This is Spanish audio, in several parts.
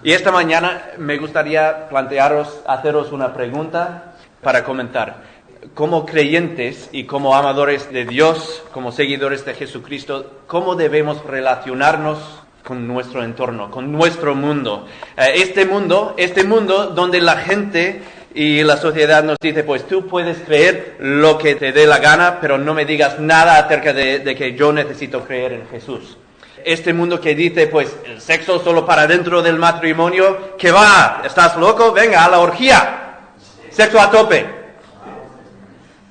Y esta mañana me gustaría haceros una pregunta para comentar. Como creyentes y como amadores de Dios, como seguidores de Jesucristo, ¿cómo debemos relacionarnos con nuestro entorno, con nuestro mundo? Este mundo donde la gente y la sociedad nos dice, pues tú puedes creer lo que te dé la gana, pero no me digas nada acerca de que yo necesito creer en Jesús. Este mundo que dice, pues el sexo solo para dentro del matrimonio, ¿qué va? ¿Estás loco? Venga, a la orgía. Sexo a tope.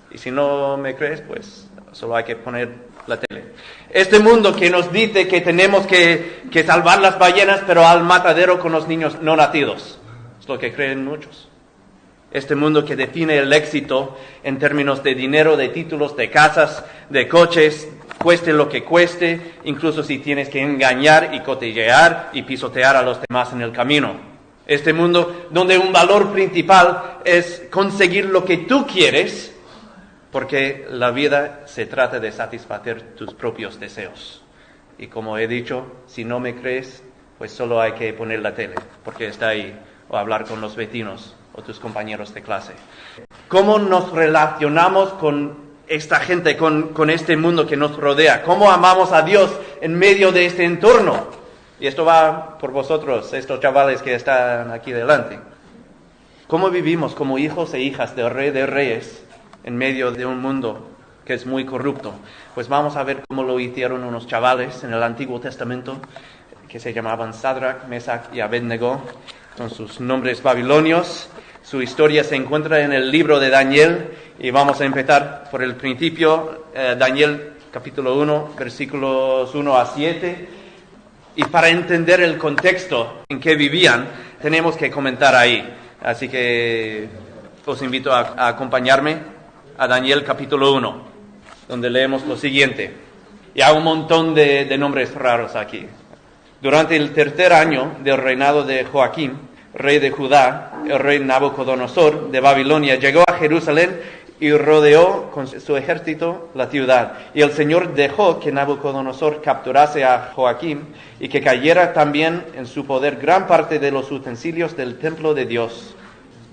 Y si no me crees, pues solo hay que poner la tele. Este mundo que nos dice que tenemos que salvar las ballenas, pero al matadero con los niños no nacidos. Es lo que creen muchos. Este mundo que define el éxito en términos de dinero, de títulos, de casas, de coches, cueste lo que cueste, incluso si tienes que engañar y cotillear y pisotear a los demás en el camino. Este mundo donde un valor principal es conseguir lo que tú quieres, porque la vida se trata de satisfacer tus propios deseos. Y como he dicho, si no me crees, pues solo hay que poner la tele, porque está ahí, o hablar con los vecinos o tus compañeros de clase. ¿Cómo nos relacionamos con esta gente, con este mundo que nos rodea? ¿Cómo amamos a Dios en medio de este entorno? Y esto va por vosotros, estos chavales que están aquí delante. ¿Cómo vivimos como hijos e hijas del Rey de Reyes en medio de un mundo que es muy corrupto? Pues vamos a ver cómo lo hicieron unos chavales en el Antiguo Testamento que se llamaban Sadrach, Mesach y Abednego, con sus nombres babilonios. Su historia se encuentra en el libro de Daniel y vamos a empezar por el principio, Daniel capítulo 1, versículos 1 a 7. Y para entender el contexto en que vivían, tenemos que comentar ahí. Así que os invito a acompañarme a Daniel capítulo 1, donde leemos lo siguiente. Y hay un montón de nombres raros aquí. Durante el tercer año del reinado de Joaquín, rey de Judá, el rey Nabucodonosor de Babilonia llegó a Jerusalén y rodeó con su ejército la ciudad. Y el Señor dejó que Nabucodonosor capturase a Joaquín y que cayera también en su poder gran parte de los utensilios del templo de Dios.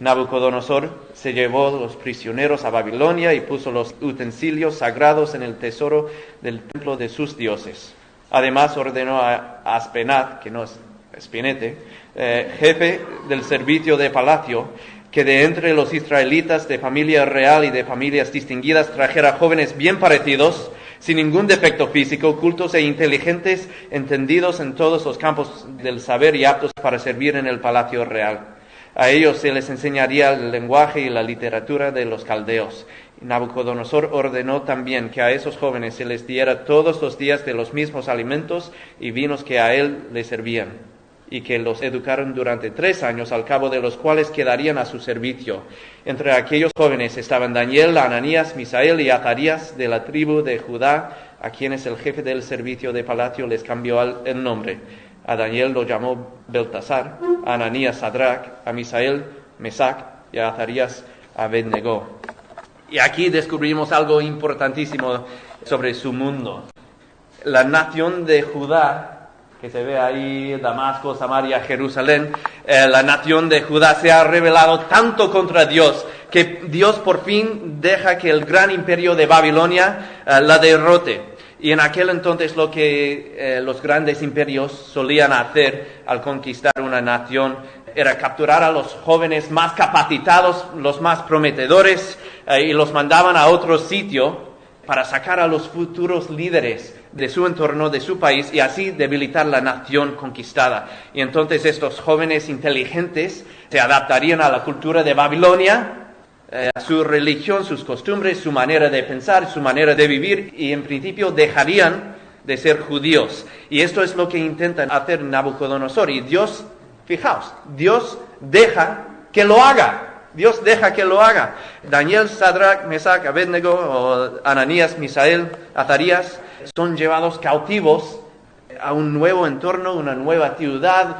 Nabucodonosor se llevó los prisioneros a Babilonia y puso los utensilios sagrados en el tesoro del templo de sus dioses. Además ordenó a Aspenaz, que no es Espinete, jefe del servicio de palacio, que de entre los israelitas de familia real y de familias distinguidas trajera jóvenes bien parecidos, sin ningún defecto físico, cultos e inteligentes, entendidos en todos los campos del saber y aptos para servir en el palacio real. A ellos se les enseñaría el lenguaje y la literatura de los caldeos. Nabucodonosor ordenó también que a esos jóvenes se les diera todos los días de los mismos alimentos y vinos que a él le servían, y que los educaron durante 3 años, al cabo de los cuales quedarían a su servicio. Entre aquellos jóvenes estaban Daniel, Ananías, Misael y Azarías de la tribu de Judá, a quienes el jefe del servicio de palacio les cambió el nombre. A Daniel lo llamó Beltasar, a Ananías Sadrach, a Misael Mesach y a Azarías Abednego. Y aquí descubrimos algo importantísimo sobre su mundo. La nación de Judá, que se ve ahí, Damasco, Samaria, Jerusalén, la nación de Judá se ha rebelado tanto contra Dios, que Dios por fin deja que el gran imperio de Babilonia la derrote. Y en aquel entonces lo que los grandes imperios solían hacer al conquistar una nación era capturar a los jóvenes más capacitados, los más prometedores, y los mandaban a otro sitio para sacar a los futuros líderes de su entorno, de su país, y así debilitar la nación conquistada. Y entonces estos jóvenes inteligentes se adaptarían a la cultura de Babilonia, a su religión, sus costumbres, su manera de pensar, su manera de vivir, y en principio dejarían de ser judíos. Y esto es lo que intentan hacer Nabucodonosor. Y Dios, fijaos, Dios deja que lo haga. Dios deja que lo haga. Daniel, Sadrach, Mesach, Abednego, o Ananías, Misael, Azarías, son llevados cautivos a un nuevo entorno, una nueva ciudad,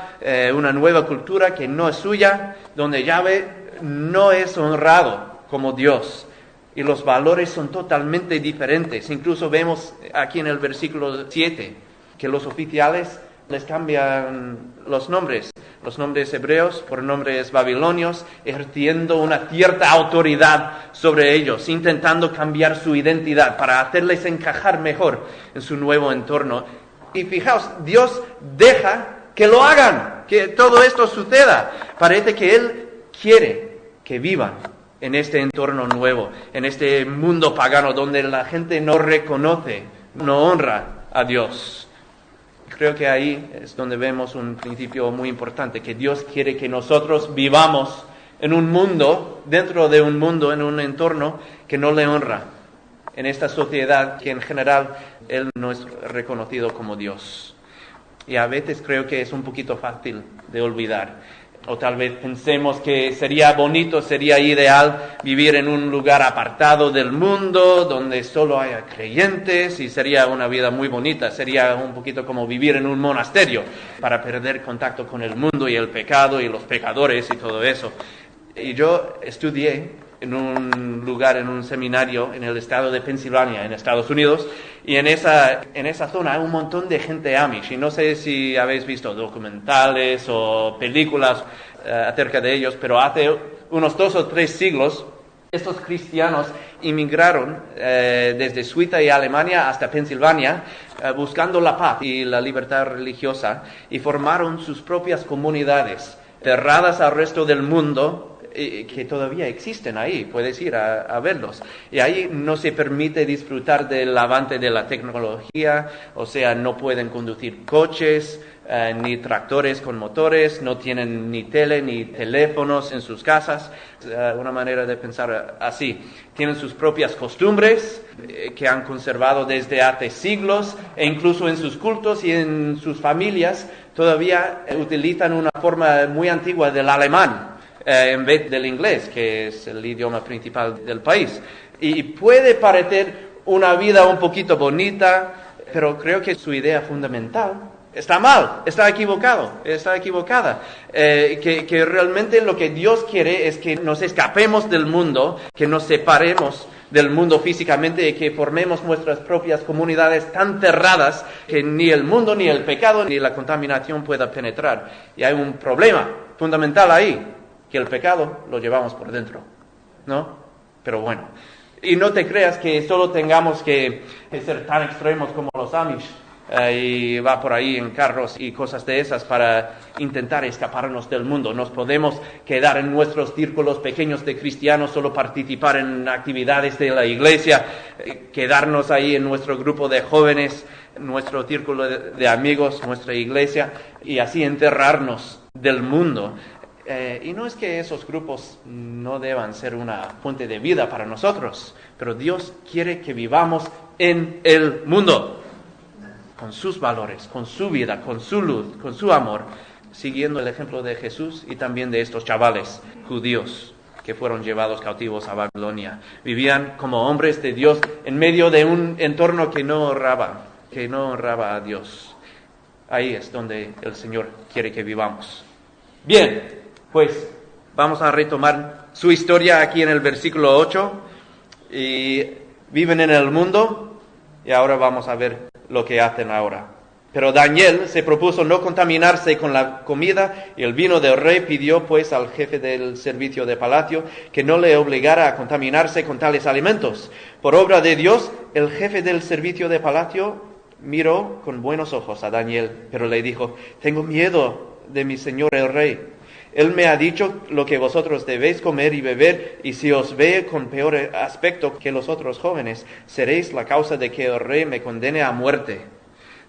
una nueva cultura que no es suya, donde Yahvé no es honrado como Dios. Y los valores son totalmente diferentes. Incluso vemos aquí en el versículo 7 que los oficiales les cambian los nombres hebreos por nombres babilonios, ejerciendo una cierta autoridad sobre ellos, intentando cambiar su identidad para hacerles encajar mejor en su nuevo entorno. Y fijaos, Dios deja que lo hagan, que todo esto suceda. Parece que Él quiere que vivan en este entorno nuevo, en este mundo pagano donde la gente no reconoce, no honra a Dios. Creo que ahí es donde vemos un principio muy importante, que Dios quiere que nosotros vivamos en un mundo, dentro de un mundo, en un entorno que no le honra, en esta sociedad que en general Él no es reconocido como Dios. Y a veces creo que es un poquito fácil de olvidar. O tal vez pensemos que sería bonito, sería ideal vivir en un lugar apartado del mundo, donde solo haya creyentes, y sería una vida muy bonita. Sería un poquito como vivir en un monasterio, para perder contacto con el mundo y el pecado y los pecadores y todo eso. Y yo estudié en un lugar, en un seminario en el estado de Pensilvania, en Estados Unidos, y en esa zona hay un montón de gente Amish, y no sé si habéis visto documentales o películas acerca de ellos, pero hace unos 2 o 3 siglos, estos cristianos inmigraron desde Suiza y Alemania hasta Pensilvania, buscando la paz y la libertad religiosa, y formaron sus propias comunidades, cerradas al resto del mundo, que todavía existen ahí, puedes ir a verlos. Y ahí no se permite disfrutar del avance de la tecnología, o sea, no pueden conducir coches, ni tractores con motores, no tienen ni tele ni teléfonos en sus casas. Una manera de pensar así. Tienen sus propias costumbres que han conservado desde hace siglos, e incluso en sus cultos y en sus familias todavía utilizan una forma muy antigua del alemán en vez del inglés, que es el idioma principal del país. Y puede parecer una vida un poquito bonita, pero creo que su idea fundamental está mal, está equivocada. Que realmente lo que Dios quiere es que nos escapemos del mundo, que nos separemos del mundo físicamente y que formemos nuestras propias comunidades tan cerradas que ni el mundo, ni el pecado, ni la contaminación pueda penetrar. Y hay un problema fundamental ahí, que el pecado lo llevamos por dentro, ¿no? Pero bueno, y no te creas que solo tengamos que ser tan extremos como los Amish, y va por ahí en carros y cosas de esas para intentar escaparnos del mundo. Nos podemos quedar en nuestros círculos pequeños de cristianos, solo participar en actividades de la iglesia, quedarnos ahí en nuestro grupo de jóvenes, nuestro círculo de amigos, nuestra iglesia, y así enterrarnos del mundo. Y no es que esos grupos no deban ser una fuente de vida para nosotros, pero Dios quiere que vivamos en el mundo, con sus valores, con su vida, con su luz, con su amor, siguiendo el ejemplo de Jesús y también de estos chavales judíos que fueron llevados cautivos a Babilonia. Vivían como hombres de Dios en medio de un entorno que no honraba a Dios. Ahí es donde el Señor quiere que vivamos. Bien. Pues vamos a retomar su historia aquí en el versículo 8. Y viven en el mundo, y ahora vamos a ver lo que hacen ahora. Pero Daniel se propuso no contaminarse con la comida y el vino del rey. Pidió pues al jefe del servicio de palacio que no le obligara a contaminarse con tales alimentos. Por obra de Dios, el jefe del servicio de palacio miró con buenos ojos a Daniel, pero le dijo: tengo miedo de mi señor el rey. Él me ha dicho lo que vosotros debéis comer y beber, y si os ve con peor aspecto que los otros jóvenes, seréis la causa de que el rey me condene a muerte.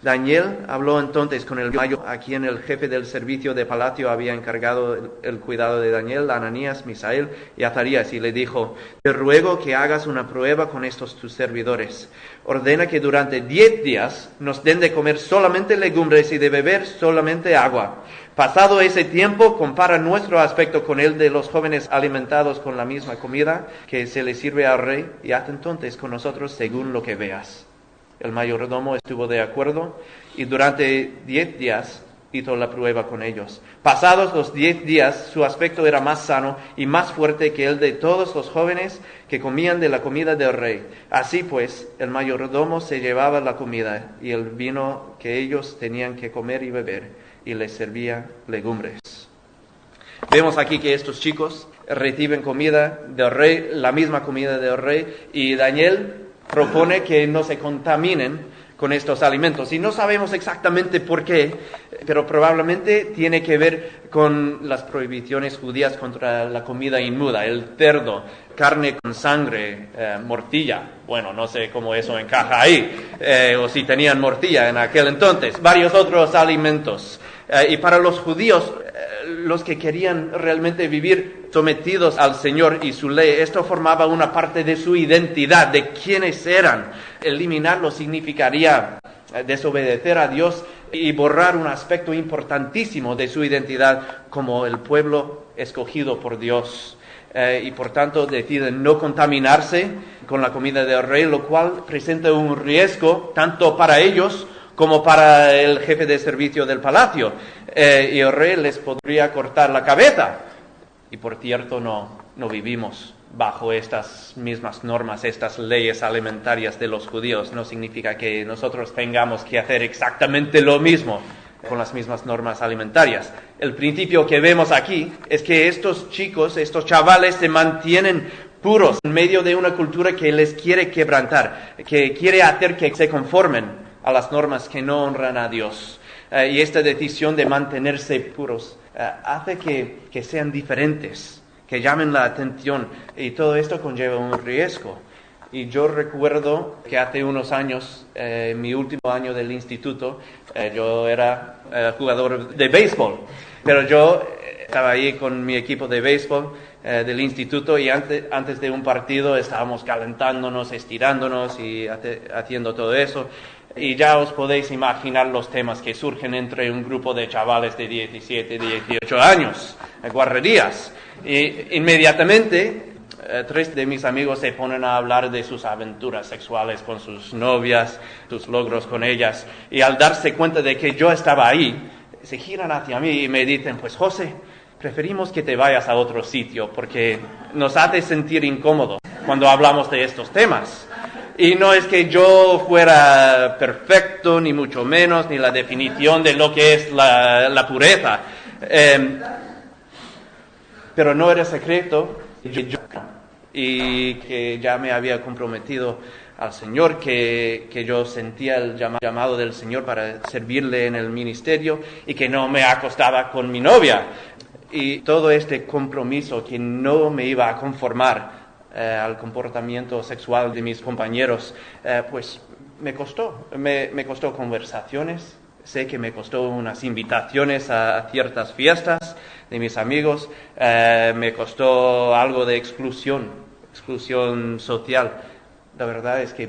Daniel habló entonces con el mayo, a quien el jefe del servicio de palacio había encargado el cuidado de Daniel, Ananías, Misael y Azarías, y le dijo: te ruego que hagas una prueba con estos tus servidores. Ordena que durante 10 días nos den de comer solamente legumbres y de beber solamente agua. Pasado ese tiempo, compara nuestro aspecto con el de los jóvenes alimentados con la misma comida que se le sirve al rey, y haz entonces con nosotros según lo que veas. El mayordomo estuvo de acuerdo, y durante 10 días hizo la prueba con ellos. Pasados los 10 días, su aspecto era más sano y más fuerte que el de todos los jóvenes que comían de la comida del rey. Así pues, el mayordomo se llevaba la comida y el vino que ellos tenían que comer y beber, y les servía legumbres. Vemos aquí que estos chicos reciben comida del rey, la misma comida del rey, y Daniel propone que no se contaminen con estos alimentos. Y no sabemos exactamente por qué, pero probablemente tiene que ver con las prohibiciones judías contra la comida inmunda, el cerdo, carne con sangre, morcilla. Bueno, no sé cómo eso encaja ahí, o si tenían morcilla en aquel entonces. Varios otros alimentos. Y para los judíos, los que querían realmente vivir sometidos al Señor y su ley, esto formaba una parte de su identidad, de quiénes eran. Eliminarlo significaría desobedecer a Dios y borrar un aspecto importantísimo de su identidad como el pueblo escogido por Dios. Y por tanto deciden no contaminarse con la comida del rey, lo cual presenta un riesgo tanto para ellos como para el jefe de servicio del palacio. Y el rey les podría cortar la cabeza. Y por cierto, no vivimos bajo estas mismas normas, estas leyes alimentarias de los judíos. No significa que nosotros tengamos que hacer exactamente lo mismo con las mismas normas alimentarias. El principio que vemos aquí es que estos chicos, estos chavales se mantienen puros en medio de una cultura que les quiere quebrantar, que quiere hacer que se conformen a las normas que no honran a Dios. Y esta decisión de mantenerse puros hace que sean diferentes, que llamen la atención, y todo esto conlleva un riesgo. Y yo recuerdo que hace unos años, mi último año del instituto, yo era jugador de béisbol, pero yo estaba ahí con mi equipo de béisbol del instituto, y antes de un partido estábamos calentándonos, estirándonos y haciendo todo eso. Y ya os podéis imaginar los temas que surgen entre un grupo de chavales de 17, 18 años, guarrerías. Y inmediatamente 3 de mis amigos se ponen a hablar de sus aventuras sexuales con sus novias, sus logros con ellas. Y al darse cuenta de que yo estaba ahí, se giran hacia mí y me dicen: pues José, preferimos que te vayas a otro sitio porque nos hace sentir incómodos cuando hablamos de estos temas. Y no es que yo fuera perfecto, ni mucho menos, ni la definición de lo que es la pureza. Pero no era secreto y que ya me había comprometido al Señor, que yo sentía el llamado del Señor para servirle en el ministerio y que no me acostaba con mi novia. Y todo este compromiso, que no me iba a conformar al comportamiento sexual de mis compañeros, pues me costó conversaciones. Sé que me costó unas invitaciones a ciertas fiestas de mis amigos, me costó algo de exclusión social. La verdad es que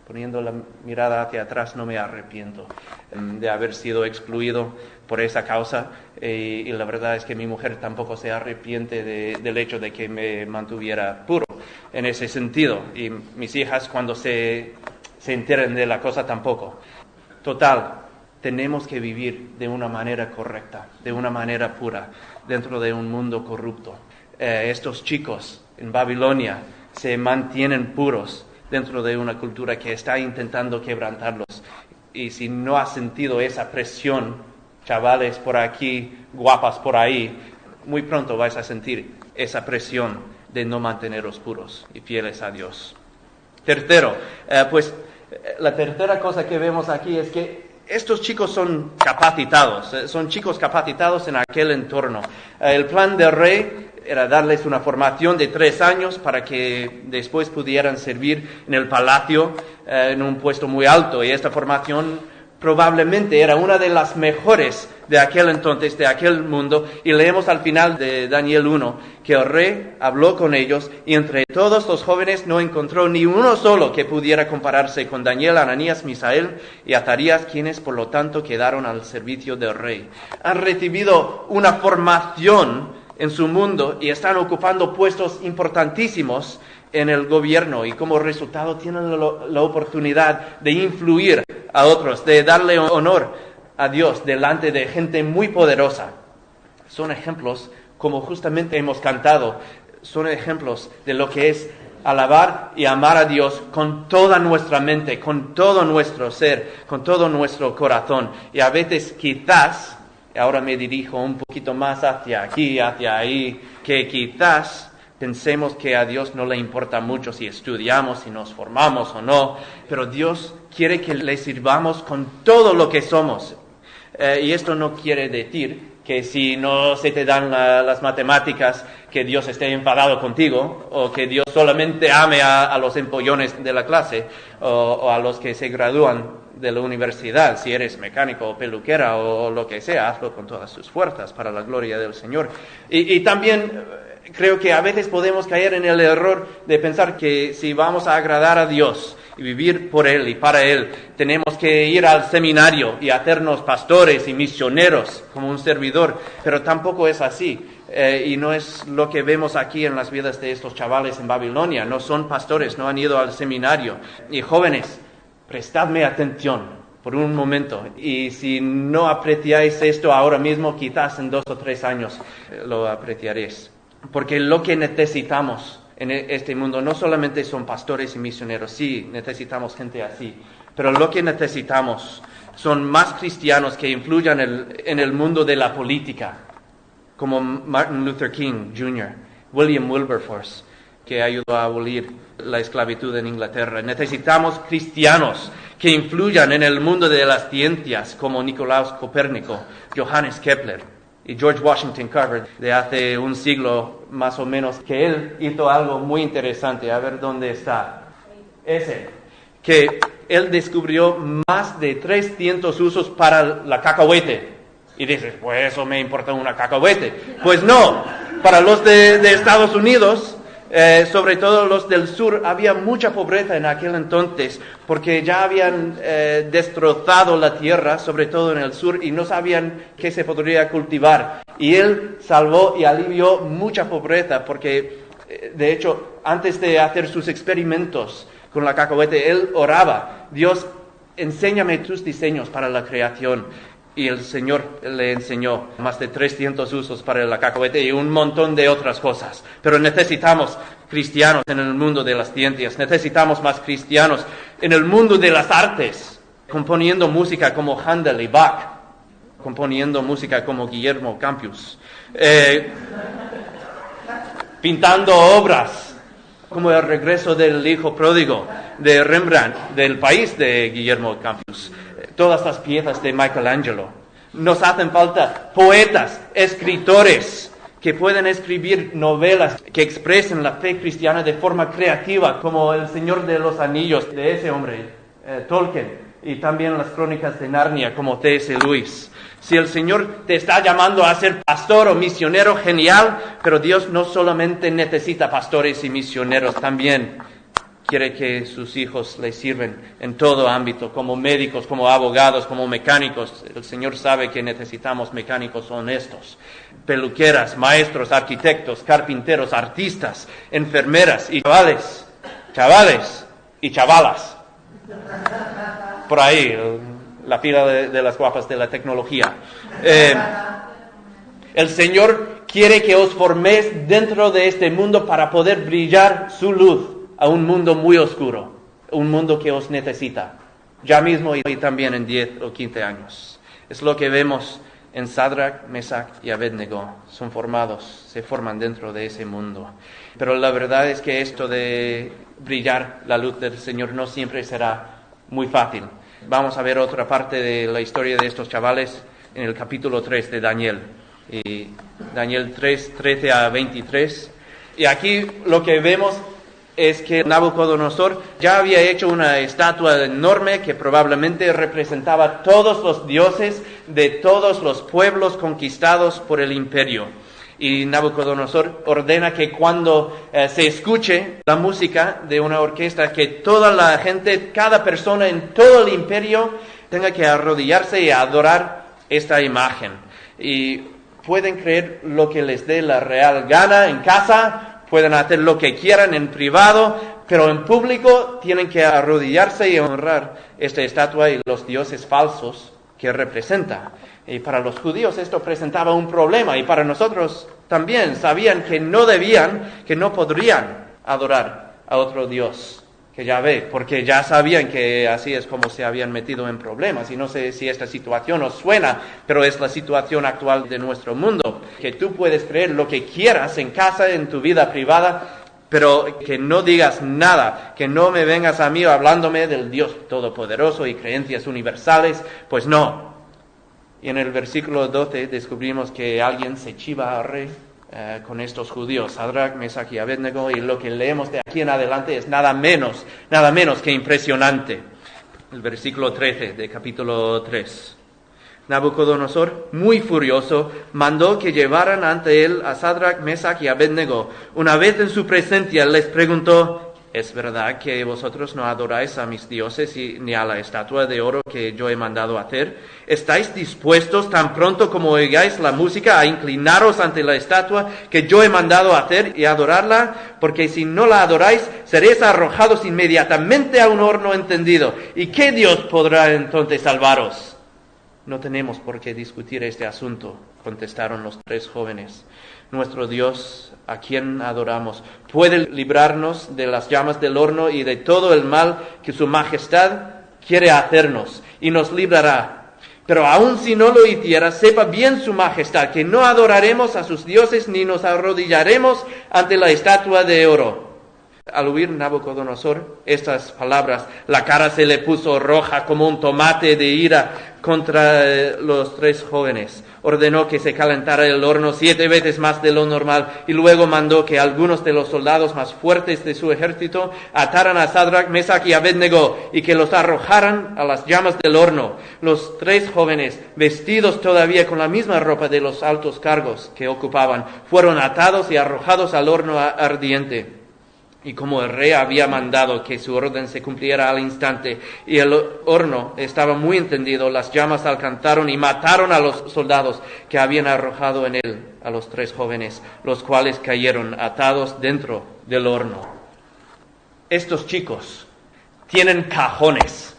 poniendo la mirada hacia atrás, no me arrepiento de haber sido excluido por esa causa, y la verdad es que mi mujer tampoco se arrepiente del hecho de que me mantuviera puro en ese sentido, y mis hijas, cuando se enteren de la cosa, tampoco. Total, tenemos que vivir de una manera correcta, de una manera pura, dentro de un mundo corrupto. Estos chicos en Babilonia se mantienen puros dentro de una cultura que está intentando quebrantarlos. Y si no has sentido esa presión, chavales por aquí, guapas por ahí, muy pronto vais a sentir esa presión de no manteneros puros y fieles a Dios. Tercero, la tercera cosa que vemos aquí es que estos chicos son chicos capacitados en aquel entorno. El plan del rey era darles una formación de 3 años para que después pudieran servir en el palacio en un puesto muy alto. Y esta formación probablemente era una de las mejores de aquel entonces, de aquel mundo. Y leemos al final de Daniel 1 que el rey habló con ellos, y entre todos los jóvenes no encontró ni uno solo que pudiera compararse con Daniel, Ananías, Misael y Azarías, quienes por lo tanto quedaron al servicio del rey. Han recibido una formación en su mundo y están ocupando puestos importantísimos en el gobierno, y como resultado tienen la oportunidad de influir a otros, de darle honor a Dios delante de gente muy poderosa. Son ejemplos, como justamente hemos cantado, son ejemplos de lo que es alabar y amar a Dios con toda nuestra mente, con todo nuestro ser, con todo nuestro corazón. Y a veces quizás, ahora me dirijo un poquito más hacia aquí, hacia ahí, que quizás pensemos que a Dios no le importa mucho si estudiamos, si nos formamos o no, pero Dios quiere que le sirvamos con todo lo que somos. Y esto no quiere decir que si no se te dan las matemáticas, que Dios esté enfadado contigo, o que Dios solamente ame a los empollones de la clase, o a los que se gradúan de la universidad. Si eres mecánico o peluquera o lo que sea, hazlo con todas tus fuerzas para la gloria del Señor. Y también creo que a veces podemos caer en el error de pensar que si vamos a agradar a Dios y vivir por Él y para Él, tenemos que ir al seminario y hacernos pastores y misioneros como un servidor, pero tampoco es así. Y no es lo que vemos aquí en las vidas de estos chavales en Babilonia. No son pastores, no han ido al seminario. Y jóvenes, prestadme atención por un momento. Y si no apreciáis esto ahora mismo, quizás en 2 o 3 años lo apreciaréis. Porque lo que necesitamos en este mundo no solamente son pastores y misioneros, sí, necesitamos gente así, pero lo que necesitamos son más cristianos que influyan en el mundo de la política, como Martin Luther King Jr., William Wilberforce, que ayudó a abolir la esclavitud en Inglaterra. Necesitamos cristianos que influyan en el mundo de las ciencias, como Nicolaus Copérnico, Johannes Kepler y George Washington Carver, de hace un siglo más o menos, que él hizo algo muy interesante. A ver dónde está. Que él descubrió más de 300 usos para la cacahuete. Y dices, pues eso me importa una cacahuete. Pues no, para los de Estados Unidos, sobre todo los del sur, había mucha pobreza en aquel entonces, porque ya habían destrozado la tierra, sobre todo en el sur, y no sabían qué se podría cultivar. Y él salvó y alivió mucha pobreza, porque de hecho, antes de hacer sus experimentos con la cacahuete, él oraba: Dios, enséñame tus diseños para la creación. Y el Señor le enseñó más de 300 usos para la cacahuete y un montón de otras cosas. Pero necesitamos cristianos en el mundo de las ciencias, necesitamos más cristianos en el mundo de las artes, componiendo música como Handel y Bach, componiendo música como Guillermo Campos, pintando obras como El regreso del hijo pródigo de Rembrandt, del país de Guillermo Campos. Todas las piezas de Michelangelo. Nos hacen falta poetas, escritores que pueden escribir novelas que expresen la fe cristiana de forma creativa, como El Señor de los Anillos de ese hombre, Tolkien, y también las Crónicas de Narnia, como C.S. Lewis. Si el Señor te está llamando a ser pastor o misionero, genial, pero Dios no solamente necesita pastores y misioneros, también quiere que sus hijos le sirven en todo ámbito, como médicos, como abogados, como mecánicos. El Señor sabe que necesitamos mecánicos honestos, peluqueras, maestros, arquitectos, carpinteros, artistas, enfermeras y chavales y chavalas. Por ahí, la fila de las guapas de la tecnología. El Señor quiere que os forméis dentro de este mundo para poder brillar su luz a un mundo muy oscuro, un mundo que os necesita, ya mismo y también en 10 o 15 años. Es lo que vemos en Sadrach, Mesach y Abednego. Se forman dentro de ese mundo. Pero la verdad es que esto de brillar la luz del Señor no siempre será muy fácil. Vamos a ver otra parte de la historia de estos chavales en el capítulo 3 de Daniel. Y Daniel 3, 13 a 23. Y aquí lo que vemos es que Nabucodonosor ya había hecho una estatua enorme que probablemente representaba todos los dioses de todos los pueblos conquistados por el imperio. Y Nabucodonosor ordena que cuando se escuche la música de una orquesta, que toda la gente, cada persona en todo el imperio tenga que arrodillarse y adorar esta imagen. Y pueden creer lo que les dé la real gana en casa, pueden hacer lo que quieran en privado, pero en público tienen que arrodillarse y honrar esta estatua y los dioses falsos que representa. Y para los judíos esto presentaba un problema, y para nosotros también. Sabían que no podrían adorar a otro Dios que Yahvé, porque ya sabían que así es como se habían metido en problemas. Y no sé si esta situación os suena, pero es la situación actual de nuestro mundo, que tú puedes creer lo que quieras en casa, en tu vida privada, pero que no digas nada, que no me vengas a mí hablándome del Dios Todopoderoso y creencias universales. Pues no. Y en el versículo 12 descubrimos que alguien se chiva al rey con estos judíos, Sadrach, Mesach y Abednego, y lo que leemos de aquí en adelante es nada menos que impresionante. El versículo 13 de capítulo 3. Nabucodonosor, muy furioso, mandó que llevaran ante él a Sadrach, Mesach y Abednego. Una vez en su presencia les preguntó: ¿es verdad que vosotros no adoráis a mis dioses ni a la estatua de oro que yo he mandado hacer? ¿Estáis dispuestos tan pronto como oigáis la música a inclinaros ante la estatua que yo he mandado hacer y adorarla? Porque si no la adoráis, seréis arrojados inmediatamente a un horno encendido. ¿Y qué Dios podrá entonces salvaros? No tenemos por qué discutir este asunto, contestaron los 3 jóvenes. Nuestro Dios, a quien adoramos, puede librarnos de las llamas del horno y de todo el mal que su majestad quiere hacernos, y nos librará. Pero aun si no lo hiciera, sepa bien su majestad que no adoraremos a sus dioses ni nos arrodillaremos ante la estatua de oro. Al oír Nabucodonosor estas palabras, la cara se le puso roja como un tomate de ira contra los 3 jóvenes. Ordenó que se calentara el horno 7 veces más de lo normal, y luego mandó que algunos de los soldados más fuertes de su ejército ataran a Sadrach, Mesach y Abednego y que los arrojaran a las llamas del horno. Los 3 jóvenes, vestidos todavía con la misma ropa de los altos cargos que ocupaban, fueron atados y arrojados al horno ardiente. Y como el rey había mandado que su orden se cumpliera al instante, y el horno estaba muy encendido, las llamas alcanzaron y mataron a los soldados que habían arrojado en él a los 3 jóvenes, los cuales cayeron atados dentro del horno. Estos chicos tienen cajones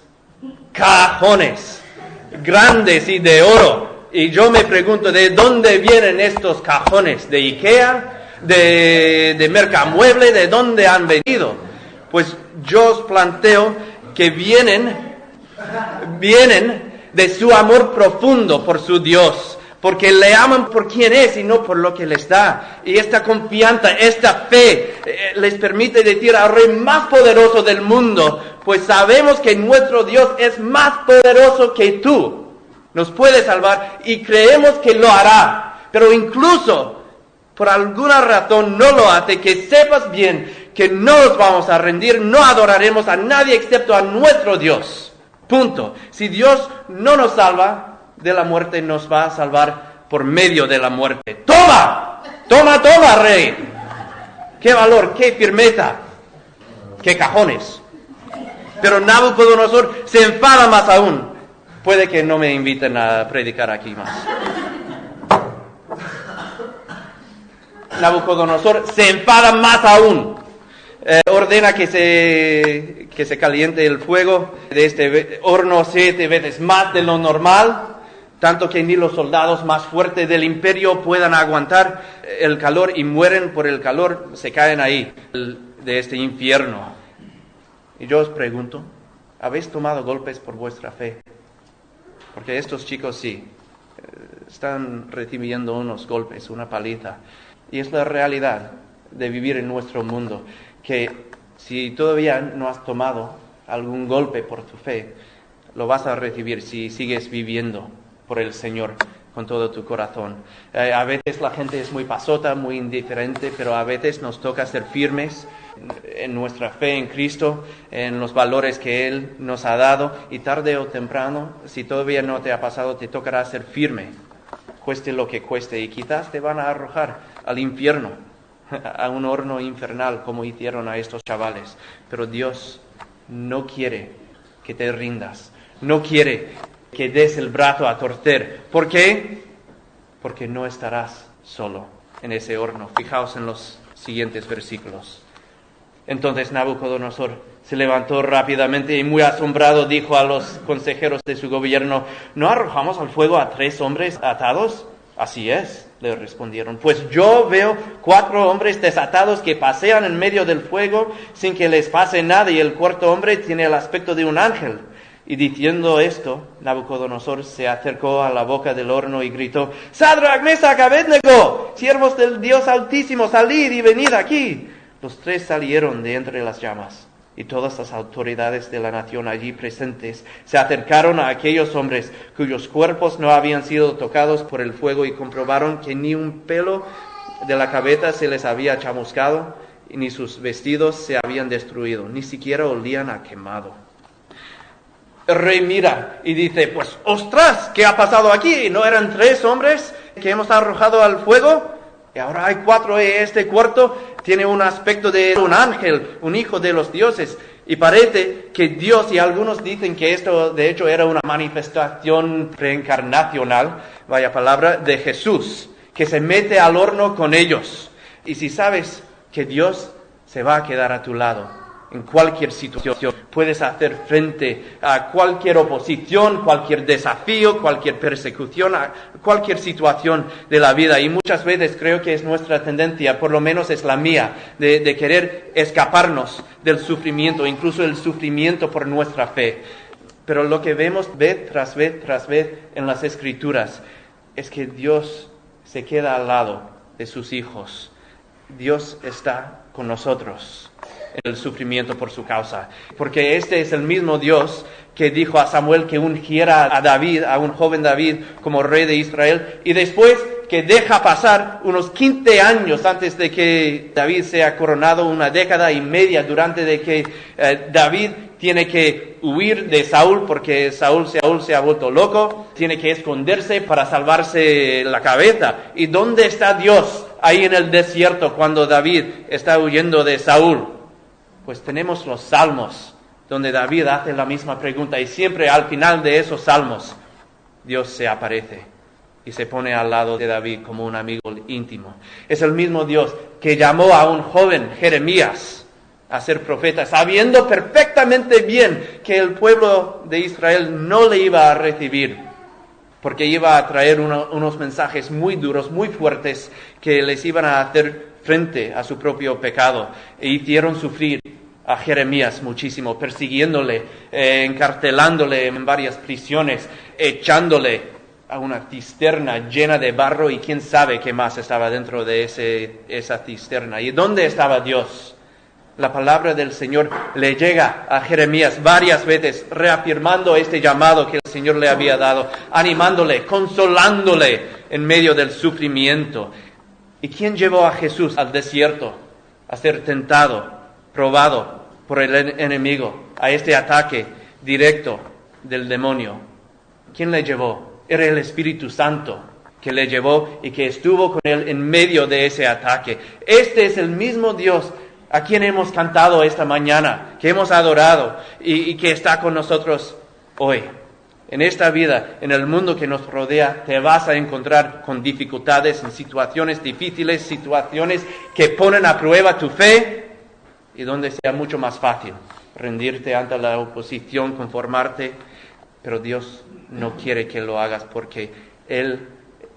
grandes y de oro. Y yo me pregunto, ¿de dónde vienen estos cajones? ¿De IKEA? ¿De Mercamueble? ¿De dónde han venido? Pues yo os planteo que vienen de su amor profundo por su Dios, porque le aman por quien es y no por lo que les da. Y esta confianza, esta fe les permite decir al rey más poderoso del mundo: pues sabemos que nuestro Dios es más poderoso que tú, nos puede salvar y creemos que lo hará. Pero incluso por alguna razón no lo hace, que sepas bien que no nos vamos a rendir, no adoraremos a nadie excepto a nuestro Dios. Punto. Si Dios no nos salva de la muerte, nos va a salvar por medio de la muerte. ¡Toma! Rey! ¡Qué valor, qué firmeza, qué cajones! Pero Nabucodonosor se enfada más aún. Puede que no me inviten a predicar aquí más. Nabucodonosor se enfada más aún. Ordena que se caliente el fuego de este horno 7 veces más de lo normal, tanto que ni los soldados más fuertes del imperio puedan aguantar el calor y mueren por el calor, se caen ahí de este infierno. Y yo os pregunto, ¿habéis tomado golpes por vuestra fe? Porque estos chicos sí, están recibiendo unos golpes, una paliza. Y es la realidad de vivir en nuestro mundo, que si todavía no has tomado algún golpe por tu fe, lo vas a recibir si sigues viviendo por el Señor con todo tu corazón. A veces la gente es muy pasota, muy indiferente, pero a veces nos toca ser firmes en nuestra fe en Cristo, en los valores que Él nos ha dado, y tarde o temprano, si todavía no te ha pasado, te tocará ser firme, cueste lo que cueste, y quizás te van a arrojar al infierno, a un horno infernal, como hicieron a estos chavales. Pero Dios no quiere que te rindas, no quiere que des el brazo a torcer. ¿Por qué? Porque no estarás solo en ese horno. Fijaos en los siguientes versículos. Entonces Nabucodonosor se levantó rápidamente y muy asombrado dijo a los consejeros de su gobierno: ¿no arrojamos al fuego a 3 hombres atados? Así es, le respondieron. Pues yo veo 4 hombres desatados que pasean en medio del fuego sin que les pase nada, y el 4.º hombre tiene el aspecto de un ángel. Y diciendo esto, Nabucodonosor se acercó a la boca del horno y gritó: Sadrach, Mesach, Abednego, siervos del Dios Altísimo, salid y venid aquí. Los 3 salieron de entre las llamas, y todas las autoridades de la nación allí presentes se acercaron a aquellos hombres cuyos cuerpos no habían sido tocados por el fuego, y comprobaron que ni un pelo de la cabeza se les había chamuscado, ni sus vestidos se habían destruido, ni siquiera olían a quemado. El rey mira y dice: pues, ¡ostras! ¿Qué ha pasado aquí? ¿No eran 3 hombres que hemos arrojado al fuego? Y ahora hay 4, y este 4 tiene un aspecto de un ángel, un hijo de los dioses. Y parece que Dios, y algunos dicen que esto de hecho era una manifestación preencarnacional, vaya palabra, de Jesús, que se mete al horno con ellos. Y si sabes que Dios se va a quedar a tu lado en cualquier situación, puedes hacer frente a cualquier oposición, cualquier desafío, cualquier persecución, a cualquier situación de la vida. Y muchas veces creo que es nuestra tendencia, por lo menos es la mía, de querer escaparnos del sufrimiento, incluso el sufrimiento por nuestra fe. Pero lo que vemos vez tras vez tras vez en las Escrituras es que Dios se queda al lado de sus hijos. Dios está con nosotros en el sufrimiento por su causa, porque este es el mismo Dios que dijo a Samuel que ungiera a David, a un joven David, como rey de Israel, y después que deja pasar unos 15 años antes de que David sea coronado, 1 década y media durante de que David tiene que huir de Saúl, porque Saúl se ha vuelto loco, tiene que esconderse para salvarse la cabeza. ¿Y dónde está Dios ahí en el desierto cuando David está huyendo de Saúl? Pues tenemos los salmos, donde David hace la misma pregunta, y siempre al final de esos salmos, Dios se aparece y se pone al lado de David como un amigo íntimo. Es el mismo Dios que llamó a un joven, Jeremías, a ser profeta, sabiendo perfectamente bien que el pueblo de Israel no le iba a recibir, porque iba a traer unos mensajes muy duros, muy fuertes, que les iban a hacer frente a su propio pecado, e hicieron sufrir a Jeremías muchísimo, persiguiéndole, encarcelándole en varias prisiones, echándole a una cisterna llena de barro, y quién sabe qué más estaba dentro de esa cisterna. ¿Y dónde estaba Dios? La palabra del Señor le llega a Jeremías varias veces, reafirmando este llamado que el Señor le había dado, animándole, consolándole en medio del sufrimiento. ¿Y quién llevó a Jesús al desierto a ser tentado, probado por el enemigo, a este ataque directo del demonio? ¿Quién le llevó? Era el Espíritu Santo que le llevó y que estuvo con él en medio de ese ataque. Este es el mismo Dios a quien hemos cantado esta mañana, que hemos adorado y que está con nosotros hoy. En esta vida, en el mundo que nos rodea, te vas a encontrar con dificultades, en situaciones difíciles, situaciones que ponen a prueba tu fe, y donde sea mucho más fácil rendirte ante la oposición, conformarte. Pero Dios no quiere que lo hagas, porque Él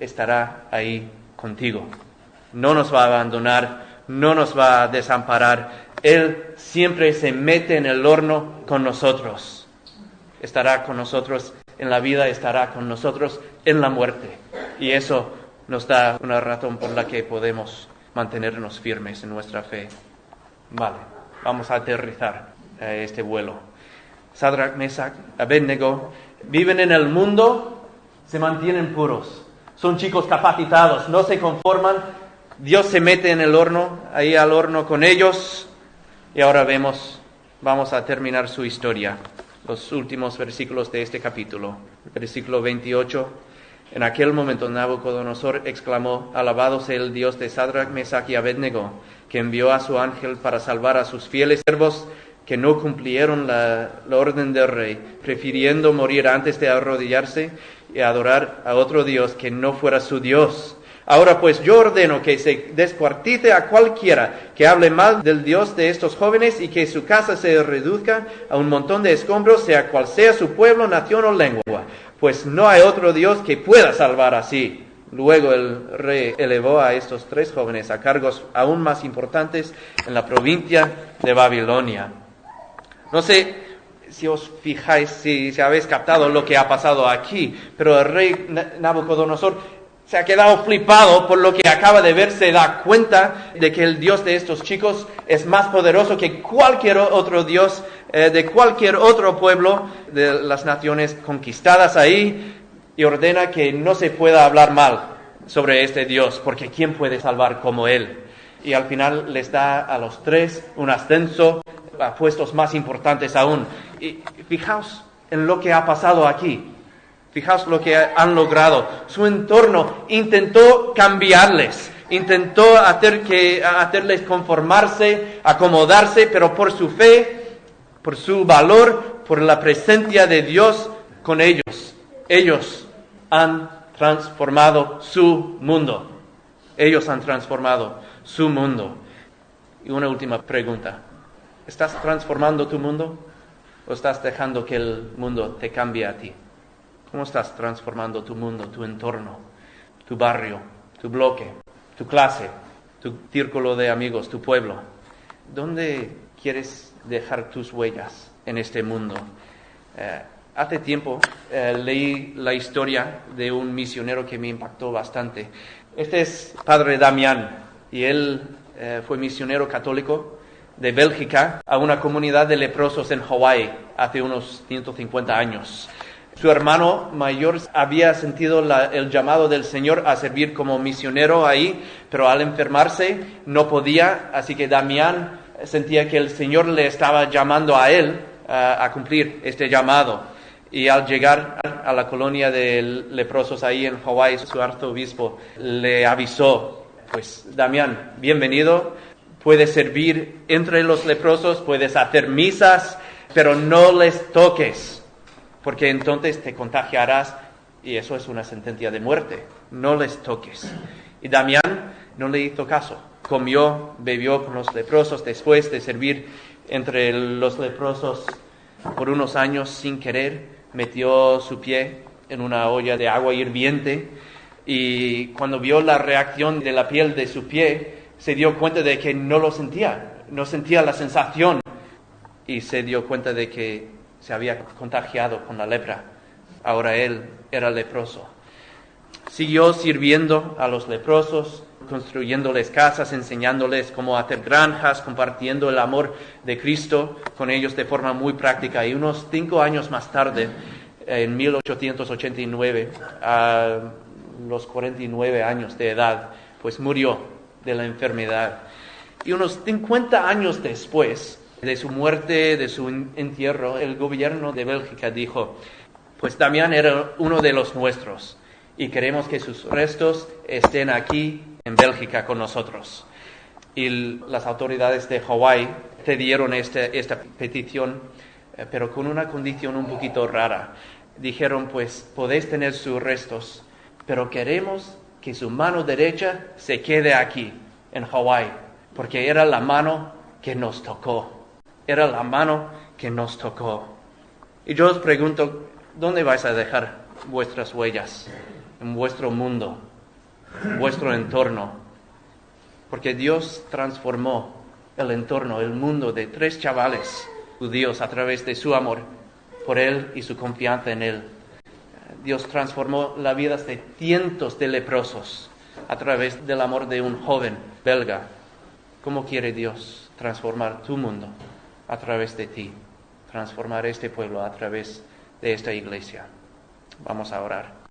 estará ahí contigo. No nos va a abandonar, no nos va a desamparar. Él siempre se mete en el horno con nosotros. Estará con nosotros en la vida, estará con nosotros en la muerte. Y eso nos da una razón por la que podemos mantenernos firmes en nuestra fe. Vale, vamos a aterrizar este vuelo. Sadrach, Mesach, Abednego viven en el mundo, se mantienen puros. Son chicos capacitados, no se conforman. Dios se mete en el horno, ahí al horno con ellos. Y ahora vamos a terminar su historia. Los últimos versículos de este capítulo. Versículo 28. En aquel momento Nabucodonosor exclamó: alabado sea el Dios de Sadrach, Mesach y Abednego, que envió a su ángel para salvar a sus fieles siervos que no cumplieron la orden del rey, prefiriendo morir antes de arrodillarse y adorar a otro Dios que no fuera su Dios. Ahora pues yo ordeno que se descuartice a cualquiera que hable mal del Dios de estos jóvenes y que su casa se reduzca a un montón de escombros, sea cual sea su pueblo, nación o lengua, pues no hay otro Dios que pueda salvar así. Luego el rey elevó a estos 3 jóvenes a cargos aún más importantes en la provincia de Babilonia. No sé si os fijáis, si habéis captado lo que ha pasado aquí, pero el rey Nabucodonosor se ha quedado flipado por lo que acaba de ver, se da cuenta de que el Dios de estos chicos es más poderoso que cualquier otro Dios de cualquier otro pueblo de las naciones conquistadas ahí, y ordena que no se pueda hablar mal sobre este Dios, porque ¿quién puede salvar como Él? Y al final les da a los 3 un ascenso a puestos más importantes aún. Y fijaos en lo que ha pasado aquí. Fijaos lo que han logrado. Su entorno intentó cambiarles, intentó hacerles conformarse, acomodarse, pero por su fe, por su valor, por la presencia de Dios con ellos han transformado su mundo. Ellos han transformado su mundo. Y una última pregunta. ¿Estás transformando tu mundo o estás dejando que el mundo te cambie a ti? ¿Cómo estás transformando tu mundo, tu entorno, tu barrio, tu bloque, tu clase, tu círculo de amigos, tu pueblo? ¿Dónde quieres dejar tus huellas en este mundo? Hace tiempo leí la historia de un misionero que me impactó bastante. Este es Padre Damián, y él fue misionero católico de Bélgica a una comunidad de leprosos en Hawái hace unos 150 años. Su hermano mayor había sentido el llamado del Señor a servir como misionero ahí, pero al enfermarse no podía, así que Damián sentía que el Señor le estaba llamando a él a cumplir este llamado. Y al llegar a la colonia de leprosos ahí en Hawái, su arzobispo le avisó: pues Damián, bienvenido, puedes servir entre los leprosos, puedes hacer misas, pero no les toques, porque entonces te contagiarás y eso es una sentencia de muerte. No les toques. Y Damián no le hizo caso. Comió, bebió con los leprosos después de servir entre los leprosos por unos años sin querer. Metió su pie en una olla de agua hirviente y cuando vio la reacción de la piel de su pie, se dio cuenta de que no lo sentía, no sentía la sensación, y se dio cuenta de que se había contagiado con la lepra. Ahora él era leproso. Siguió sirviendo a los leprosos, construyéndoles casas, enseñándoles cómo hacer granjas, compartiendo el amor de Cristo con ellos de forma muy práctica. Y unos 5 años más tarde, en 1889, a los 49 años de edad, pues murió de la enfermedad. Y unos 50 años después de su muerte, de su entierro, el gobierno de Bélgica dijo: pues Damián era uno de los nuestros y queremos que sus restos estén aquí en Bélgica con nosotros. Y las autoridades de Hawái cedieron esta petición, pero con una condición un poquito rara. Dijeron: pues podéis tener sus restos, pero queremos que su mano derecha se quede aquí, en Hawái, porque era la mano que nos tocó. Era la mano que nos tocó. Y yo os pregunto, ¿dónde vais a dejar vuestras huellas? En vuestro mundo, en vuestro entorno. Porque Dios transformó el entorno, el mundo de 3 chavales judíos a través de su amor por Él y su confianza en Él. Dios transformó las vidas de cientos de leprosos a través del amor de un joven belga. ¿Cómo quiere Dios transformar tu mundo a través de ti? Transformar este pueblo a través de esta iglesia. Vamos a orar.